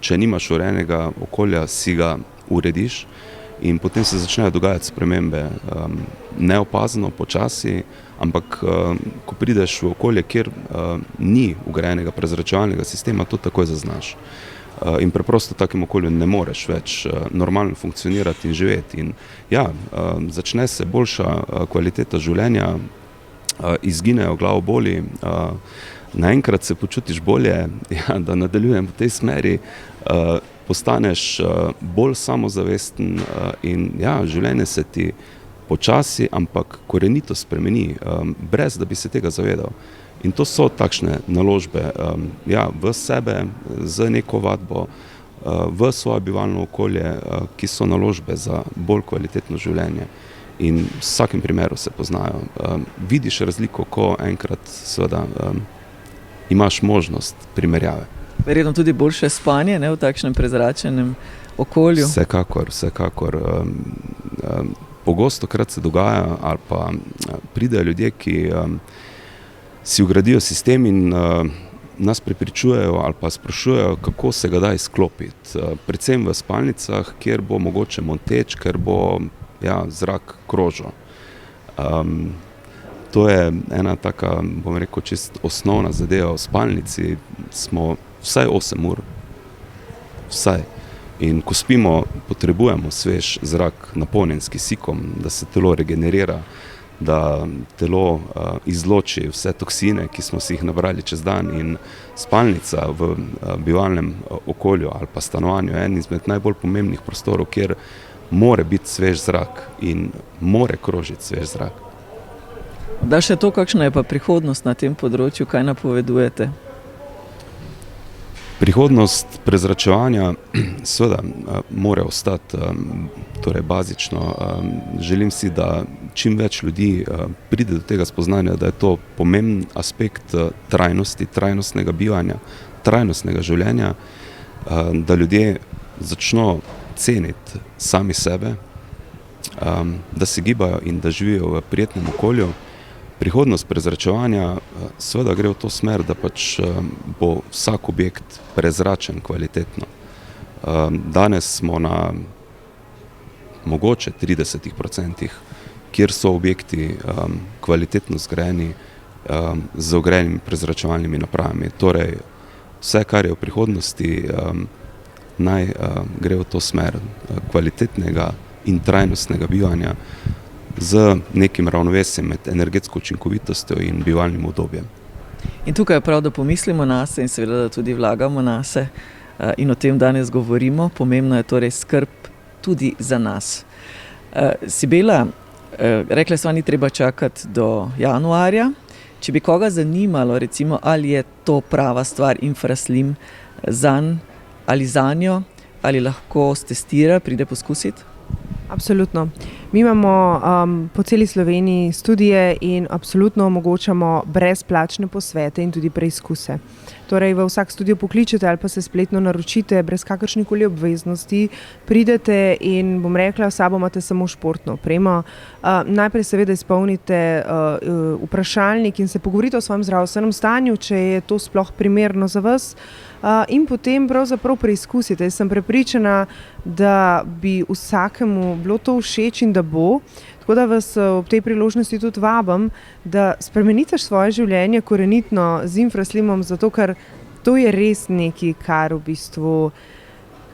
Speaker 3: če nimaš urejenega okolja, si ga urediš in potem se začnejo dogajati spremembe. Neopazno, počasi, ampak ko prideš v okolje, kjer ni ugrajenega prezračevalnega sistema, to takoj zaznaš. In preprosto v takem okolju ne moreš več normalno funkcionirati in živeti. In ja, začne se boljša kvaliteta življenja, izginejo glavoboli, naenkrat se počutiš bolje, ja, da nadaljujem v tej smeri, postaneš bolj samozavesten in ja, življenje se ti počasi, ampak korenito spremeni, brez da bi se tega zavedal. In to so takšne naložbe v sebe, z neko vadbo, v svoje bivalno okolje, ki so naložbe za bolj kvalitetno življenje. In v vsakem primeru se poznajo. Vidiš razliko, ko enkrat seveda imaš možnost primerjave.
Speaker 1: Verjetno tudi boljše spanje, ne, v takšnem prezračenem okolju.
Speaker 3: Vsekakor. Pogostokrat se dogaja ali pa pridejo ljudje, ki si ugradijo sistem in nas prepričujejo ali pa sprašujejo, kako se ga da izklopiti. Predvsem v spalnicah, kjer bo mogoče moteč, ker bo zrak krožil. To je ena taka, bom rekel, čist osnovna zadeva. V spalnici smo vsaj 8 ur. Vsaj. In ko spimo, potrebujemo svež zrak, napolnjen s kisikom, da se telo regenerira, da telo izloči vse toksine, ki smo si jih nabrali čez dan, in spalnica v bivalnem okolju ali pa stanovanju je en izmed najbolj pomembnih prostorov, kjer more biti svež zrak in more krožiti svež zrak.
Speaker 1: Da še to, kakšna je pa prihodnost na tem področju, kaj napovedujete?
Speaker 3: Prihodnost prezračevanja seveda mora ostati torej bazično. Želim si, da čim več ljudi pride do tega spoznanja, da je to pomemben aspekt trajnosti, trajnostnega bivanja, trajnostnega življenja, da ljudje začno ceniti sami sebe, da se gibajo in da živijo v prijetnem okolju. Prihodnost prezračevanja seveda gre v to smer, da pač bo vsak objekt prezračen kvalitetno. Danes smo na mogoče 30%, kjer so objekti kvalitetno zgrajeni z vgrajenimi prezračevalnimi napravami. Torej, vse, kar je v prihodnosti, naj gre v to smer kvalitetnega in trajnostnega bivanja z nekim ravnovesjem med energetsko učinkovitostjo in bivalnim udobjem.
Speaker 1: In tukaj je prav, da pomislimo nase in seveda, da tudi vlagamo nase in o tem danes govorimo. Pomembno je torej skrb tudi za nas. Sibela, rekla sva, ni treba čakati do januarja. Če bi koga zanimalo, recimo, ali je to prava stvar Infraslim zanj ali zanjo, ali lahko stestira, pride poskusiti?
Speaker 2: Absolutno. Mi imamo po celi Sloveniji studije in absolutno omogočamo brezplačne posvete in tudi preizkuse. Torej, v vsak studio pokličete ali pa se spletno naročite brez kakršnikoli obveznosti, pridete in bom rekla, s sabo imate samo športno opremo. Najprej seveda izpolnite vprašalnik in se pogovorite o svojem zdravstvenem stanju, če je to sploh primerno za vas. In potem pravzaprav preizkusite. Jaz sem prepričana, da bi vsakemu bilo to všeč in da bo. Tako da vas ob tej priložnosti tudi vabim, da spremenite svoje življenje korenitno z Infraslimom, zato ker to je res nekaj,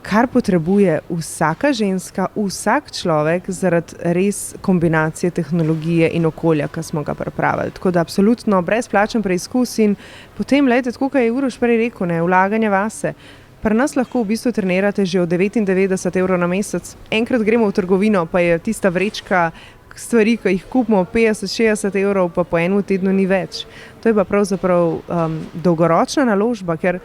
Speaker 2: kar potrebuje vsaka ženska, vsak človek zaradi res kombinacije tehnologije in okolja, ki smo ga pripravili. Tako da absolutno brezplačen preizkus in potem, tako kot je Uroš prej rekel, vlaganje vase. Pri nas lahko v bistvu trenirate že od 99 evrov na mesec. Enkrat gremo v trgovino, pa je tista vrečka stvari, ki jih kupimo 50-60 evrov, pa po enem tednu ni več. To je pa pravzaprav dolgoročna naložba, ker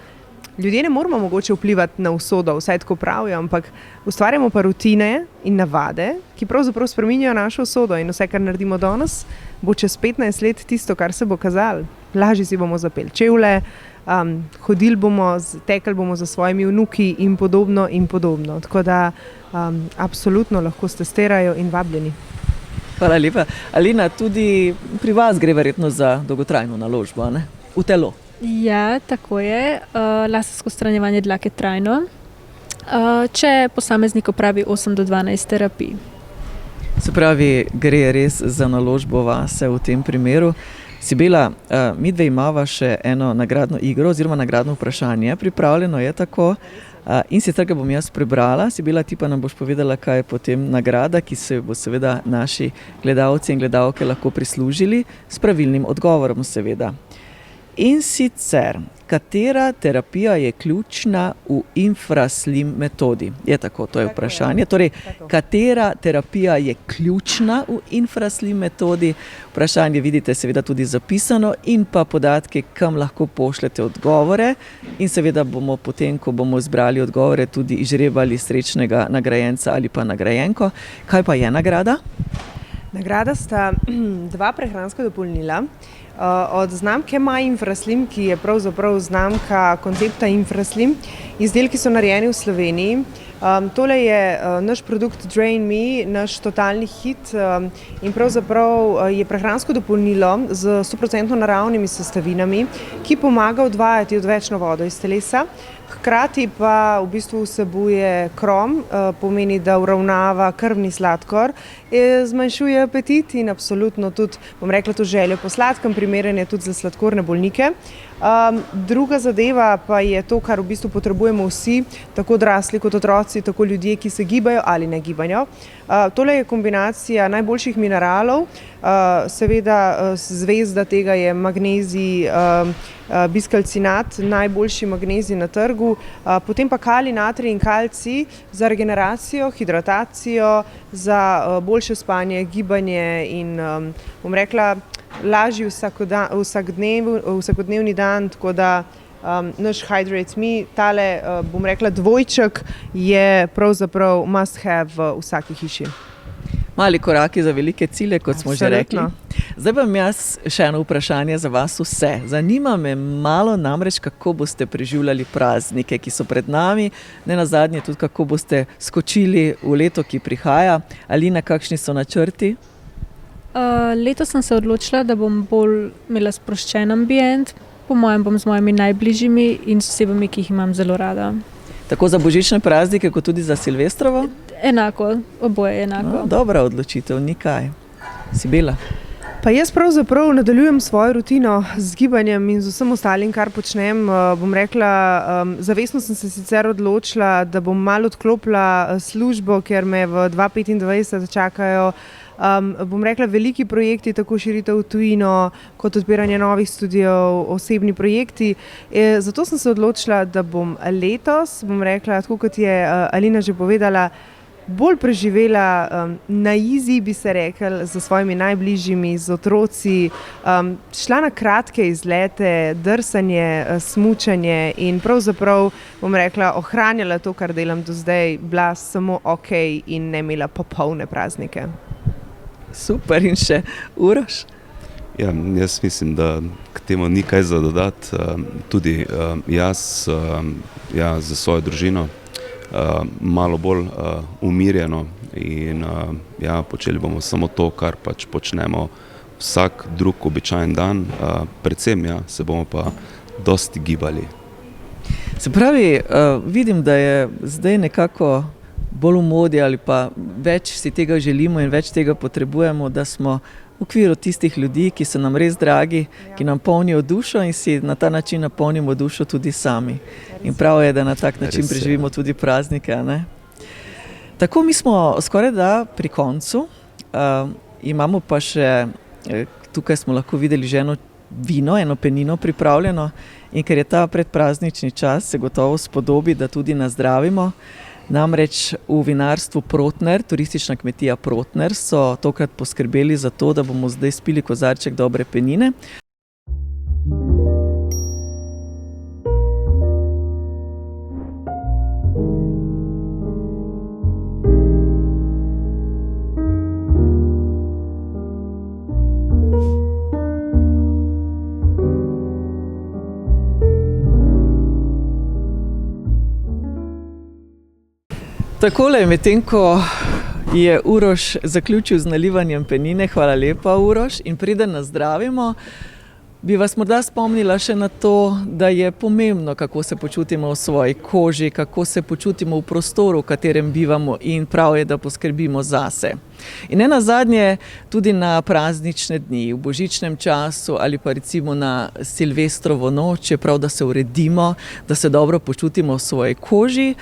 Speaker 2: ljudje ne moramo mogoče vplivati na usodo, vsaj tako pravijo, ampak ustvarjamo pa rutine in navade, ki pravzaprav spreminjajo našo usodo in vse, kar naredimo danes, bo čez 15 let tisto, kar se bo kazalo. Lažje si bomo zapeli čevlje, hodili bomo, tekli bomo za svojimi vnuki in podobno in podobno. Tako da absolutno lahko stestirajo in vabljeni.
Speaker 1: Hvala lepa. Alina, tudi pri vas gre verjetno za dolgotrajno naložbo, ne? V telo.
Speaker 6: Ja, tako je. Lasersko odstranjevanje dlake trajno. Če posameznik opravi 8 do 12 terapij.
Speaker 1: Se pravi, gre res za naložbo vase v tem primeru. Sibela, midve imava še eno nagradno igro oziroma nagradno vprašanje. Pripravljeno je tako in sicer ga bom jaz prebrala. Sibela, ti pa nam boš povedala, kaj je potem nagrada, ki se bo seveda naši gledalci in gledalke lahko prislužili s pravilnim odgovorom seveda. In sicer, katera terapija je ključna v Infraslim metodi? Je tako, to je vprašanje. Torej, katera terapija je ključna v Infraslim metodi? Vprašanje vidite seveda tudi zapisano in pa podatke, kam lahko pošljete odgovore. In seveda bomo potem, ko bomo zbrali odgovore, tudi izžrebali srečnega nagrajenca ali pa nagrajenko. Kaj pa je nagrada?
Speaker 2: Nagrada sta 2 prehranska dopolnila. Od znamke My Infraslim, ki je pravzaprav znamka koncepta Infraslim. Izdelki so narejeni v Sloveniji. Tole je naš produkt Drain Me, naš totalni hit in pravzaprav je prehransko dopolnilo z 100% naravnimi sestavinami, ki pomaga odvajati odvečno vodo iz telesa. Hkrati pa v bistvu vsebuje krom, pomeni, da uravnava krvni sladkor, zmanjšuje apetit in absolutno tudi, bom rekla, to željo po sladkem, primeren je tudi za sladkorne bolnike. Druga zadeva pa je to, kar v bistvu potrebujemo vsi, tako odrasli kot otroci otroci, tako ljudje, ki se gibajo ali ne gibajo. Tole je kombinacija najboljših mineralov, seveda zvezda tega je magnezij, biskalcinat, najboljši magnezij na trgu, potem pa kalij, natrij in kalcij za regeneracijo, hidratacijo, za boljše spanje, gibanje in bom rekla lažji vsakodnevni dan, tako da naš Hydrate Me, tale bom rekla dvojček je pravzaprav must have v vsaki hiši.
Speaker 1: Mali koraki za velike cilje, kot smo že rekli. Zdaj pa imam jaz še eno vprašanje za vas vse. Zanima me malo namreč, kako boste preživljali praznike, ki so pred nami, ne nazadnje tudi kako boste skočili v leto, ki prihaja. Alina, kakšni so načrti?
Speaker 6: Letos sem se odločila, da bom bolj imela sproščen ambient. Po mojem bom z mojimi najbližjimi in s osebami, ki jih imam zelo rada.
Speaker 1: Tako za božične praznike, kot tudi za Silvestrovo?
Speaker 6: Enako, oboje enako.
Speaker 1: Dobra odločitev, ni kaj. Sibela?
Speaker 2: Pa jaz pravzaprav nadaljujem svojo rutino z gibanjem in z vsem ostalim, kar počnem. Bom rekla, zavestno sem se sicer odločila, da bom malo odklopila službo, ker me v 2025 čakajo bom rekla, veliki projekti, tako širitev v tujino, kot odpiranje novih studiev, osebni projekti. Zato sem se odločila, da bom letos, bom rekla, tako kot je Alina že povedala, bolj preživela na easy, bi se rekel, z svojimi najbližjimi, z otroci, šla na kratke izlete, drsanje, smučanje in pravzaprav, bom rekla, ohranjala to, kar delam do zdaj, bila samo ok in ne imela popolne praznike.
Speaker 1: Super, in še Uroš?
Speaker 3: Ja, jaz mislim, da k temu ni kaj za dodati. Tudi jaz za svojo družino malo bolj umirjeno in počeli bomo samo to, kar pač počnemo vsak drug običajen dan. Predvsem se bomo pa dosti gibali.
Speaker 1: Se pravi, vidim, da je zdaj nekako bolj v modi ali pa več si tega želimo in več tega potrebujemo, da smo v okviru tistih ljudi, ki so nam res dragi, ki nam polnijo dušo in si na ta način napolnimo dušo tudi sami. In prav je, da na tak način preživimo tudi praznike, ne? Tako, mi smo skoraj da pri koncu, imamo pa še, tukaj smo lahko videli že eno vino, eno penino pripravljeno in ker je ta predpraznični čas, se gotovo spodobi, da tudi nazdravimo. Namreč v vinarstvu Protner, turistična kmetija Protner, so tokrat poskrbeli za to, da bomo zdaj spili kozarček dobre penine. Takole, medtem ko je Uroš zaključil z nalivanjem penine, hvala lepa Uroš, in preden nazdravimo, bi vas morda spomnila še na to, da je pomembno, kako se počutimo v svoji koži, kako se počutimo v prostoru, v katerem bivamo in prav je, da poskrbimo zase. In ne nazadnje tudi na praznične dni, v božičnem času ali pa recimo na Silvestrovo noč, je prav, da se uredimo, da se dobro počutimo v svoji koži.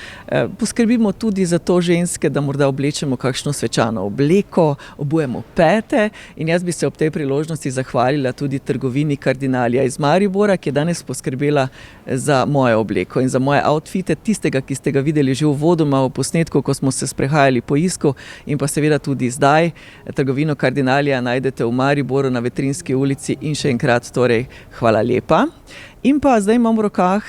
Speaker 1: Poskrbimo tudi za to ženske, da morda oblečemo kakšno svečano obleko, obujemo pete in jaz bi se ob tej priložnosti zahvalila tudi trgovini Kardinalija iz Maribora, ki je danes poskrbela za mojo obleko in za moje outfite, tistega, ki ste ga videli že uvodoma v posnetku, ko smo se sprehajali po Isku in pa seveda tudi zdaj. Trgovino Kardinalija najdete v Mariboru na Vetrinski ulici in še enkrat torej hvala lepa. In pa zdaj imam v rokah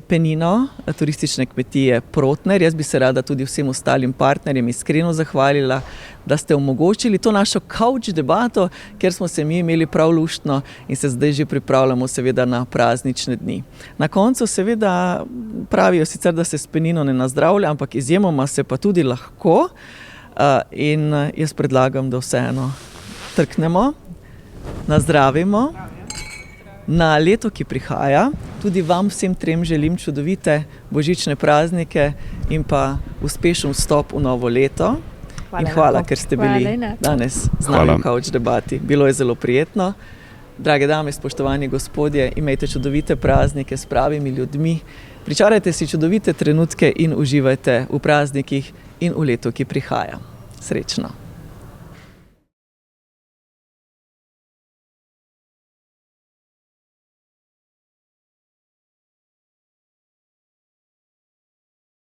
Speaker 1: penino turistične kmetije Protner. Jaz bi se rada tudi vsem ostalim partnerjem iskreno zahvalila, da ste omogočili to našo couch debato, ker smo se mi imeli prav luštno in se zdaj že pripravljamo seveda na praznične dni. Na koncu seveda pravijo sicer, da se s penino ne nazdravlja, ampak izjemoma se pa tudi lahko. In jaz predlagam, da vseeno trknemo, nazdravimo na leto, ki prihaja. Tudi vam vsem trem želim čudovite božične praznike in pa uspešen vstop v novo leto. In hvala, ker ste bili danes z nami v couch debati. Bilo je zelo prijetno. Drage dame, spoštovani gospodje, imejte čudovite praznike s pravimi ljudmi, Pričarajte si čudovite trenutke in uživajte v praznikih in v letu, ki prihaja. Srečno!